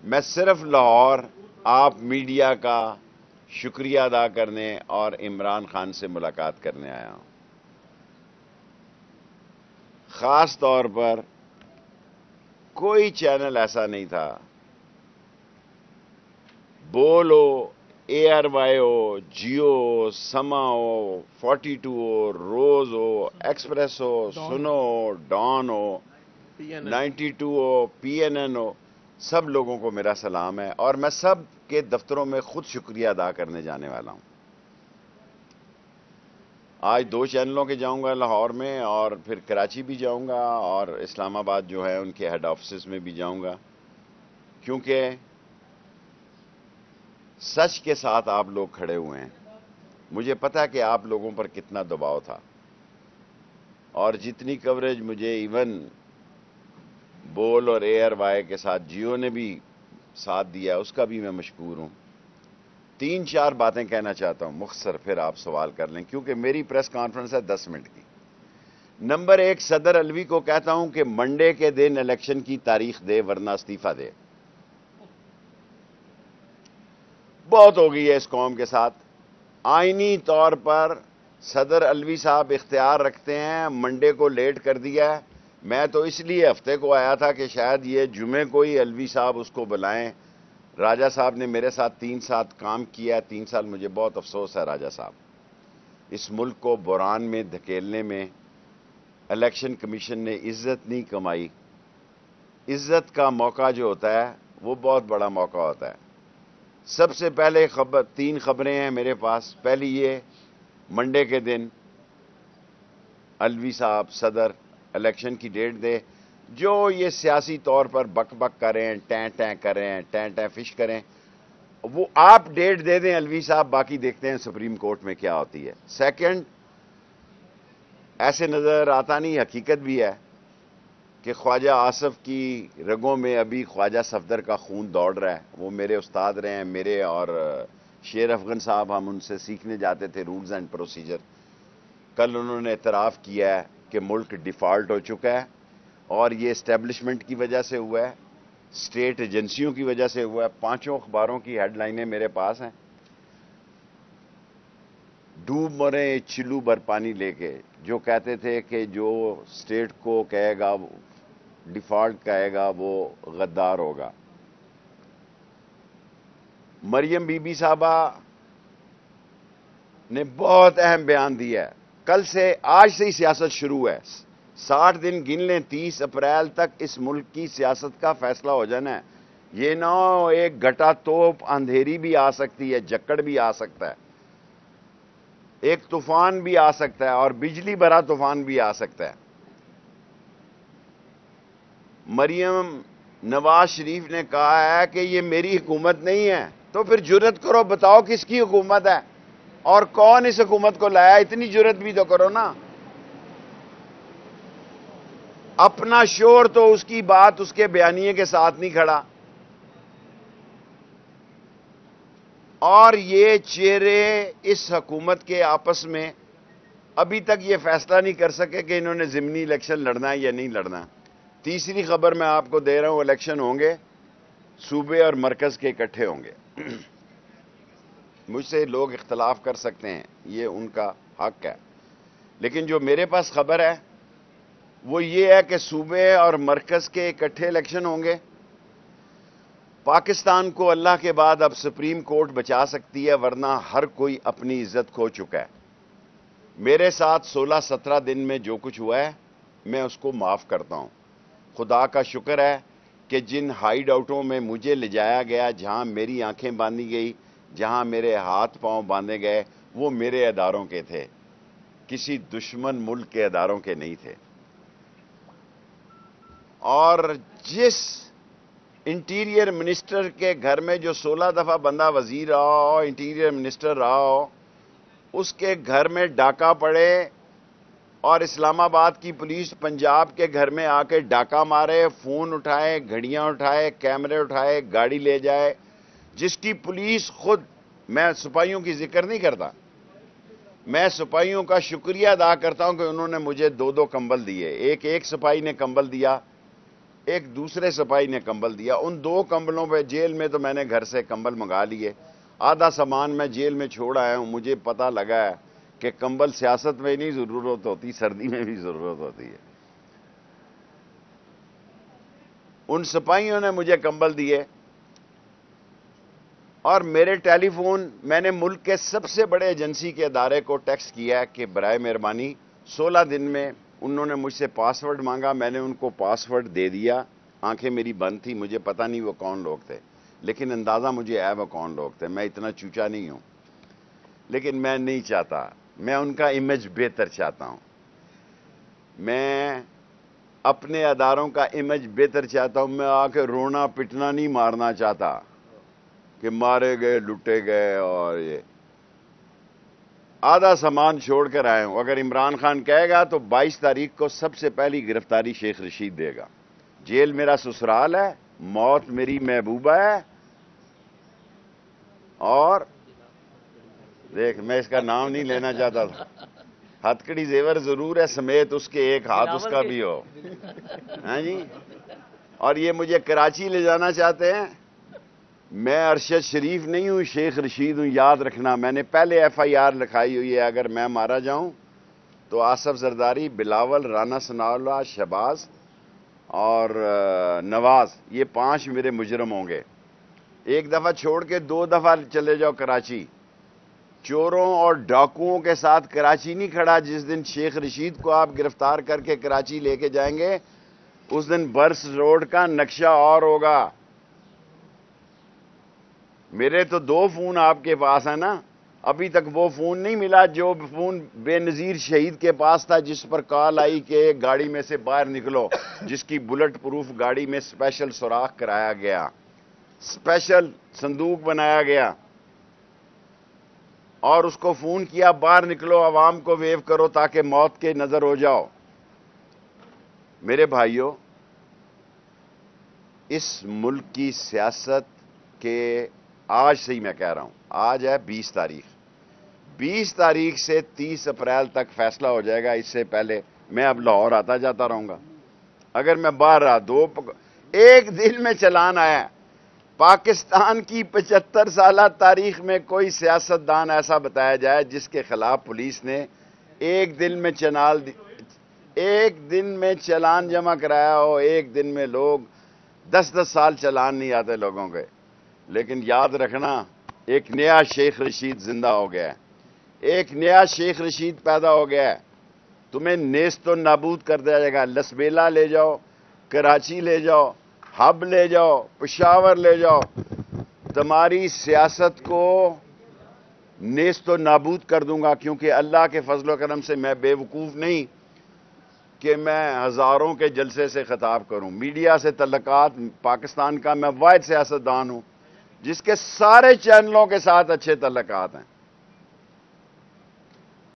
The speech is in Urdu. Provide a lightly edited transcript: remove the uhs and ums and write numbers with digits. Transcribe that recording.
میں صرف لاہور آپ میڈیا کا شکریہ ادا کرنے اور عمران خان سے ملاقات کرنے آیا ہوں. خاص طور پر کوئی چینل ایسا نہیں تھا، بول ہو، اے آر وائی ہو، جیو ہو، سما ہو، 42 ہو، روز ہو، ایکسپریس ہو، سنو ہو، ڈان ہو، 92 ہو، پی این این ہو، سب لوگوں کو میرا سلام ہے اور میں سب کے دفتروں میں خود شکریہ ادا کرنے جانے والا ہوں. آج 2 چینلوں کے جاؤں گا لاہور میں، اور پھر کراچی بھی جاؤں گا، اور اسلام آباد جو ہے ان کے ہیڈ آفسز میں بھی جاؤں گا، کیونکہ سچ کے ساتھ آپ لوگ کھڑے ہوئے ہیں. مجھے پتا کہ آپ لوگوں پر کتنا دباؤ تھا، اور جتنی کوریج مجھے ایون بول اور اے آر وائی کے ساتھ جیو نے بھی ساتھ دیا، اس کا بھی میں مشکور ہوں. 3-4 باتیں کہنا چاہتا ہوں مختصر، پھر آپ سوال کر لیں کیونکہ میری پریس کانفرنس ہے 10 منٹ کی. نمبر 1، صدر الوی کو کہتا ہوں کہ منڈے کے دن الیکشن کی تاریخ دے ورنہ استعفیٰ دے. بہت ہو گئی ہے اس قوم کے ساتھ. آئینی طور پر صدر الوی صاحب اختیار رکھتے ہیں، منڈے کو لیٹ کر دیا ہے. میں تو اس لیے ہفتے کو آیا تھا کہ شاید یہ جمعے کو ہی الوی صاحب اس کو بلائیں. راجہ صاحب نے میرے ساتھ 3 سال کام کیا ہے، 3 سال. مجھے بہت افسوس ہے راجہ صاحب، اس ملک کو بحران میں دھکیلنے میں الیکشن کمیشن نے عزت نہیں کمائی. عزت کا موقع جو ہوتا ہے وہ بہت بڑا موقع ہوتا ہے. سب سے پہلے 3 خبریں ہیں میرے پاس. پہلی یہ، منڈے کے دن الوی صاحب صدر الیکشن کی ڈیٹ دے. جو یہ سیاسی طور پر بک بک کریں، ٹیں ٹیں کریں، ٹیں ٹیں فش کریں، وہ آپ ڈیٹ دے دیں الوی صاحب، باقی دیکھتے ہیں سپریم کورٹ میں کیا ہوتی ہے. سیکنڈ، ایسے نظر آتا نہیں، حقیقت بھی ہے کہ خواجہ آصف کی رگوں میں ابھی خواجہ صفدر کا خون دوڑ رہا ہے. وہ میرے استاد رہے ہیں، میرے اور شیر افغان صاحب، ہم ان سے سیکھنے جاتے تھے رولز اینڈ پروسیجر. کل انہوں نے اعتراف کیا ہے کہ ملک ڈیفالٹ ہو چکا ہے، اور یہ اسٹیبلشمنٹ کی وجہ سے ہوا ہے، اسٹیٹ ایجنسیوں کی وجہ سے ہوا ہے. 5 اخباروں کی ہیڈ لائنیں میرے پاس ہیں. ڈوب مرے چلو بر پانی لے کے، جو کہتے تھے کہ جو اسٹیٹ کو کہے گا ڈیفالٹ کہے گا وہ غدار ہوگا. مریم بی بی صاحبہ نے بہت اہم بیان دیا ہے. کل سے، آج سے ہی سیاست شروع ہے. 60 دن گن لیں، 30 اپریل تک اس ملک کی سیاست کا فیصلہ ہو جانا ہے. یہ نہ ہو ایک گھٹا توپ اندھیری بھی آ سکتی ہے، جکڑ بھی آ سکتا ہے، ایک طوفان بھی آ سکتا ہے، اور بجلی بھرا طوفان بھی آ سکتا ہے. مریم نواز شریف نے کہا ہے کہ یہ میری حکومت نہیں ہے. تو پھر جرت کرو، بتاؤ کس کی حکومت ہے اور کون اس حکومت کو لایا. اتنی جرت بھی تو کرو نا. اپنا شور تو اس کی بات اس کے بیانیے کے ساتھ نہیں کھڑا، اور یہ چہرے اس حکومت کے آپس میں ابھی تک یہ فیصلہ نہیں کر سکے کہ انہوں نے ضمنی الیکشن لڑنا ہے یا نہیں لڑنا. تیسری خبر میں آپ کو دے رہا ہوں، الیکشن ہوں گے، صوبے اور مرکز کے اکٹھے ہوں گے. مجھ سے لوگ اختلاف کر سکتے ہیں، یہ ان کا حق ہے، لیکن جو میرے پاس خبر ہے وہ یہ ہے کہ صوبے اور مرکز کے اکٹھے الیکشن ہوں گے. پاکستان کو اللہ کے بعد اب سپریم کورٹ بچا سکتی ہے، ورنہ ہر کوئی اپنی عزت کھو چکا ہے. میرے ساتھ 16-17 دن میں جو کچھ ہوا ہے میں اس کو معاف کرتا ہوں. خدا کا شکر ہے کہ جن ہائیڈ آؤٹوں میں مجھے لے جایا گیا، جہاں میری آنکھیں باندھی گئی، جہاں میرے ہاتھ پاؤں باندھے گئے، وہ میرے اداروں کے تھے، کسی دشمن ملک کے اداروں کے نہیں تھے. اور جس انٹیریئر منسٹر کے گھر میں جو 16 دفعہ بندہ وزیر رہا ہو، انٹیریئر منسٹر رہا ہو، اس کے گھر میں ڈاکہ پڑے اور اسلام آباد کی پولیس پنجاب کے گھر میں آ کے ڈاکہ مارے، فون اٹھائے، گھڑیاں اٹھائے، کیمرے اٹھائے، گاڑی لے جائے، جس کی پولیس خود، میں سپاہیوں کی ذکر نہیں کرتا، میں سپاہیوں کا شکریہ ادا کرتا ہوں کہ انہوں نے مجھے 2 کمبل دیے. ایک سپاہی نے کمبل دیا ایک دوسرے سپاہی نے کمبل دیا، ان 2 کمبلوں پہ جیل میں تو میں نے گھر سے کمبل منگا لیے، آدھا سامان میں جیل میں چھوڑ آیا ہوں۔ مجھے پتہ لگا ہے کہ کمبل سیاست میں نہیں ضرورت ہوتی، سردی میں بھی ضرورت ہوتی ہے۔ ان سپاہیوں نے مجھے کمبل دیے اور میرے ٹیلی فون، میں نے ملک کے سب سے بڑے ایجنسی کے ادارے کو ٹیکسٹ کیا کہ برائے مہربانی 16 دن میں انہوں نے مجھ سے پاسورڈ مانگا، میں نے ان کو پاسورڈ دے دیا۔ آنکھیں میری بند تھی، مجھے پتہ نہیں وہ کون لوگ تھے، لیکن اندازہ مجھے ہے وہ کون لوگ تھے۔ میں اتنا چوچا نہیں ہوں، لیکن میں نہیں چاہتا، میں ان کا امیج بہتر چاہتا ہوں، میں اپنے اداروں کا امیج بہتر چاہتا ہوں۔ میں آ کے رونا پٹنا نہیں مارنا چاہتا کہ مارے گئے لٹے گئے اور یہ آدھا سامان چھوڑ کر آئے ہوں۔ اگر عمران خان کہے گا تو 22 تاریخ کو سب سے پہلی گرفتاری شیخ رشید دے گا۔ جیل میرا سسرال ہے، موت میری محبوبہ ہے، اور دیکھ میں اس کا نام نہیں لینا چاہتا تھا، ہتکڑی زیور ضرور ہے، سمیت اس کے ایک ہاتھ اس کا بھی ہو، ہاں جی۔ اور یہ مجھے کراچی لے جانا چاہتے ہیں۔ میں ارشد شریف نہیں ہوں، شیخ رشید ہوں، یاد رکھنا۔ میں نے پہلے FIR لکھائی ہوئی ہے، اگر میں مارا جاؤں تو آصف زرداری، بلاول، رانا ثناء اللہ، شہباز اور نواز، یہ 5 میرے مجرم ہوں گے۔ ایک دفعہ چھوڑ کے 2 دفعہ چلے جاؤ کراچی۔ چوروں اور ڈاکوؤں کے ساتھ کراچی نہیں کھڑا۔ جس دن شیخ رشید کو آپ گرفتار کر کے کراچی لے کے جائیں گے، اس دن برس روڈ کا نقشہ اور ہوگا۔ میرے تو 2 فون آپ کے پاس ہیں نا، ابھی تک وہ فون نہیں ملا جو فون بے نظیر شہید کے پاس تھا، جس پر کال آئی کہ گاڑی میں سے باہر نکلو، جس کی بلٹ پروف گاڑی میں اسپیشل سوراخ کرایا گیا، اسپیشل صندوق بنایا گیا، اور اس کو فون کیا باہر نکلو، عوام کو ویو کرو تاکہ موت کے نظر ہو جاؤ۔ میرے بھائیوں، اس ملک کی سیاست کے آج سے ہی میں کہہ رہا ہوں، آج ہے 20 تاریخ، 20 تاریخ سے 30 اپریل تک فیصلہ ہو جائے گا۔ اس سے پہلے میں اب لاہور آتا جاتا رہوں گا۔ اگر میں باہر رہا، ایک دن میں چلان آیا۔ پاکستان کی 75 سالہ تاریخ میں کوئی سیاستدان ایسا بتایا جائے جس کے خلاف پولیس نے ایک دن میں چلان جمع کرایا ہو۔ ایک دن میں لوگ 10 سال چلان نہیں آتے لوگوں کے۔ لیکن یاد رکھنا، ایک نیا شیخ رشید زندہ ہو گیا ہے، ایک نیا شیخ رشید پیدا ہو گیا ہے۔ تمہیں نیست و نابود کر دیا جائے گا۔ لسبیلا لے جاؤ، کراچی لے جاؤ، ہب لے جاؤ، پشاور لے جاؤ، تمہاری سیاست کو نیست و نابود کر دوں گا، کیونکہ اللہ کے فضل و کرم سے میں بے وقوف نہیں کہ میں ہزاروں کے جلسے سے خطاب کروں۔ میڈیا سے تعلقات، پاکستان کا میں واحد سیاستدان ہوں جس کے سارے چینلوں کے ساتھ اچھے تعلقات ہیں۔